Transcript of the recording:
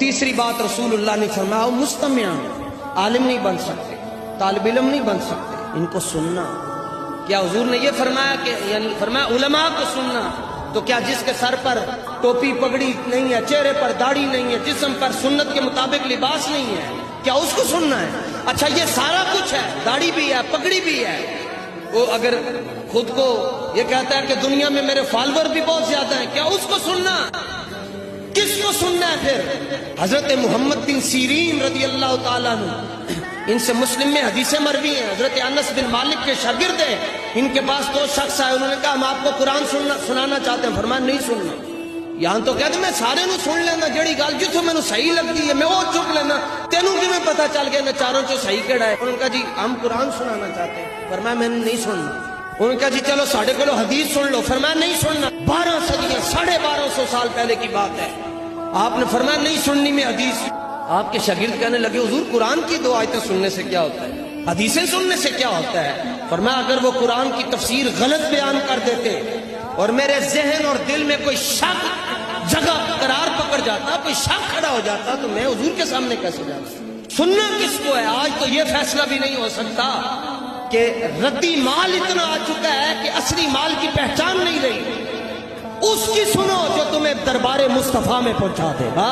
تیسری بات رسول اللہ نے فرمایا مستمعان، عالم نہیں بن سکتے، طالب علم نہیں بن سکتے، ان کو سننا۔ کیا حضور نے یہ فرمایا کہ یعنی فرمایا علماء کو سننا؟ تو کیا جس کے سر پر ٹوپی پگڑی نہیں ہے، چہرے پر داڑھی نہیں ہے، جسم پر سنت کے مطابق لباس نہیں ہے، کیا اس کو سننا ہے؟ اچھا یہ سارا کچھ ہے، داڑھی بھی ہے، پگڑی بھی ہے، وہ اگر خود کو یہ کہتا ہے کہ دنیا میں میرے فالوور بھی بہت زیادہ ہیں، کیا اس کو سننا؟ کس کو سننا ہے پھر؟ حضرت محمد بن سیرین رضی اللہ تعالیٰ عنہ، ان سے مسلم میں حدیثیں مروی ہیں، حضرت انس بن مالک کے شاگرد ہیں، ان کے پاس دو شخص آئے، انہوں نے کہا ہم آپ کو قرآن سنانا چاہتے ہیں، فرمایا نہیں سننا۔ یہاں تو کہتے میں سارے نو سن لینا، جڑی گل جتوں مینوں صحیح لگتی ہے میں وہ چک لینا، تینوں کیویں پتہ چل گیا میں چاروں چوں صحیح کیڑا ہے؟ انہوں نے کہا جی ہم قرآن سنانا چاہتے ہیں، فرمایا میں نے نہیں سننا۔ انہوں نے کہا جی چلو ساڑھے کو حدیث سن لو، فرمایا نہیں سننا۔ 12 صدیاں 1250 سال پہلے کی بات ہے، آپ نے فرمایا نہیں سننی میں حدیث۔ آپ کے شاگرد کہنے لگے حضور قرآن کی 2 آیتیں سننے سے کیا ہوتا ہے، حدیثیں سننے سے کیا ہوتا ہے؟ فرمایا اگر وہ قرآن کی تفسیر غلط بیان کر دیتے اور میرے ذہن اور دل میں کوئی شک جگہ قرار پکڑ جاتا، کوئی شک کھڑا ہو جاتا، تو میں حضور کے سامنے کیسے جاتا؟ سننا کس کو ہے؟ آج تو یہ فیصلہ بھی نہیں ہو سکتا کہ ردی مال اتنا آ چکا ہے کہ اصلی مال کی پہچان نہیں رہی۔ اس کی سنو جو تمہیں دربار مصطفیٰ میں پہنچا دے گا۔